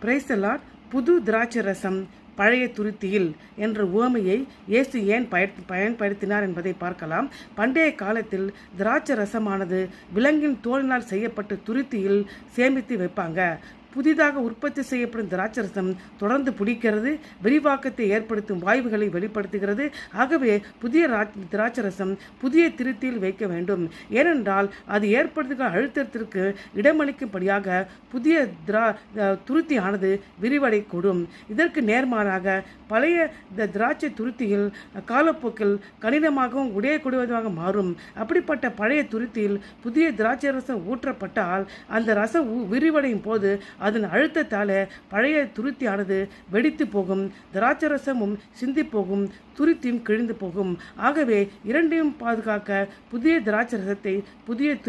Praise the Lord. புது திராட்சை ரசம் பழைய துருத்தியில் என்ற உவமையை இயேசு ஏன் பயன்படுத்தினார் என்பதை பார்க்கலாம். பண்டைய காலத்தில் திராட்சை ரசமானது விலங்கின் தோலினால் செய்யப்பட்ட துருத்தியில் சேமித்து வைப்பாங்க. புதிதாக உற்பத்தி செய்யப்படும் திராட்சரசம் தொடர்ந்து பிடிக்கிறது, விரிவாக்கத்தை ஏற்படுத்தும் வாயுகளை வெளிப்படுத்துகிறது. ஆகவே புதிய திராட்சரசம் புதிய திருத்தியில் வைக்க வேண்டும். ஏனென்றால் அது ஏற்படுத்துகிற அழுத்தத்திற்கு இடமளிக்கும்படியாக புதிய துருத்தியானது விரிவடைக்கூடும். இதற்கு நேர்மாறாக பழைய திராட்சை துருத்தியில் காலப்போக்கில் கடினமாகவும் உடையக்கூடியதாக மாறும். அப்படிப்பட்ட பழைய துருத்தியில் புதிய திராட்சை ரசம் ஊற்றப்பட்டால் அந்த ரசம் விரிவடையும் போது அதன் அழுத்தத்தால் பழைய துருத்தியானது வெடித்து போகும், திராட்சை ரசமும் சிந்தி போகும், துருத்தியும் கிழிந்து போகும். ஆகவே இரண்டையும் பாதுகாக்க புதிய திராட்சை ரசத்தை புதிய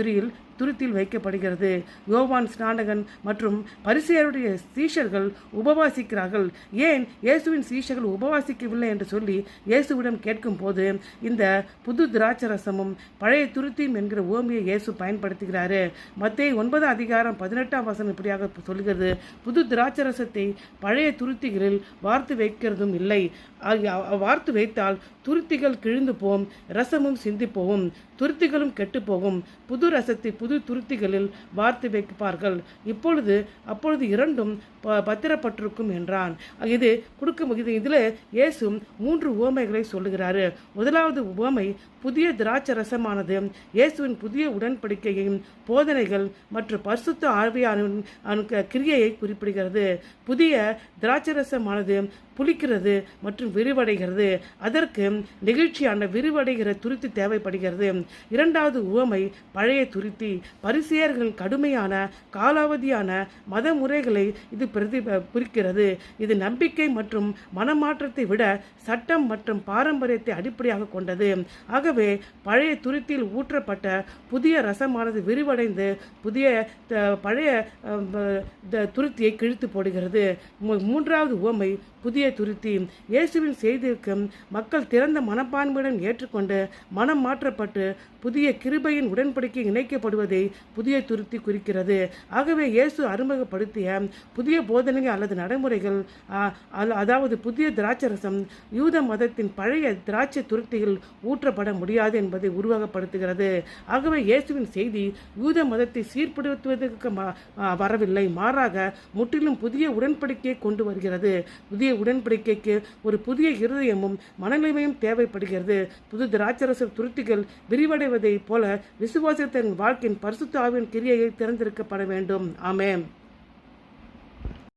துருத்தியில் வைக்கப்படுகிறது. யோவான் ஸ்நானகன் மற்றும் பரிசேயருடைய சீஷர்கள் உபவாசிக்கிறார்கள். ஏன் இயேசுவின் சீஷர்கள் உபவாசிக்கவில்லை என்று சொல்லி இயேசுவிடம் கேட்கும் போது இந்த புது திராட்சை ரசமும் பழைய துருத்தியும் என்கிற உவமையை இயேசு பயன்படுத்துகிறாரு. மத்தேயு 9:18 இப்படியாக சொல்கிறது, புது திராட்சை ரசத்தை பழைய துருத்திகளில் வார்த்து வைக்கிறதும் இல்லை. வார்த்து வைத்தால் துருத்திகள் கிழிந்து போகும், ரசமும் சிந்தி போகும், துருத்திகளும் கெட்டு போகும். புது ரசத்தை புது துருத்திகளில் வார்த்து வைப்பார்கள். அப்பொழுது இரண்டும் பத்திரப்பட்டிருக்கும் என்றான். இது இதில் இயேசு 3 உவமைகளை சொல்லுகிறாரு. முதலாவது உவமை புதிய திராட்சை ரசமானது இயேசுவின் புதிய உடன்படிக்கையின் போதனைகள் மற்றும் பரிசுத்த ஆவியானவரின் கிரியையை குறிப்பிடுகிறது. புதிய திராட்சை ரசமானது புளிக்கிறது மற்றும் விரிவடைகிறது. அதற்கு நெகிழ்ச்சியான விரிவடைகிற துருத்தி தேவைப்படுகிறது. இரண்டாவது உவமை பழைய துருத்தி. பரிசேயர்கள் கடுமையான காலாவதியான மத முறைகளை இது குறிக்கிறது. இது நம்பிக்கை மற்றும் மனமாற்றத்தை விட சட்டம் மற்றும் பாரம்பரியத்தை அடிப்படையாக கொண்டது. ஆகவே பழைய துருத்தியில் ஊற்றப்பட்ட புதிய ரசமானது விரிவடைந்து பழைய துருத்தியை கிழித்து போடுகிறது. மூன்றாவது உவமை புதிய துருத்தி. இயேசுவின் செய்திக்கு மக்கள் திறந்த மனப்பான்மையுடன் ஏற்றுக்கொண்டு மனம் மாற்றப்பட்டு புதிய கிருபையின் உடன்படிக்கை இணைக்கப்படுவதை புதிய துருத்தி குறிக்கிறது. ஆகவே இயேசு அறிமுகப்படுத்திய புதிய போதனைகள் அல்லது நடைமுறைகள், அதாவது புதிய திராட்சை ரசம் யூத மதத்தின் பழைய திராட்சை துருத்தியில் ஊற்றப்பட முடியாது என்பதை உருவகப்படுத்துகிறது. ஆகவே இயேசுவின் செய்தி யூத மதத்தை சீர்படுத்துவதற்கு வரவில்லை, மாறாக முற்றிலும் புதிய உடன்படிக்கையை கொண்டு வருகிறது. புதிய உடன்படிக்கைக்கு ஒரு புதிய இருதயமும் மனநிலைமையும் தேவைப்படுகிறது. புது திராட்சரச துருத்திகள் விரிவடைவதை போல விசுவாசத்தின் வாழ்க்கையின் பரிசுத்த ஆவியின் கிரியையை திறந்திருக்கப்பட வேண்டும். ஆமென்.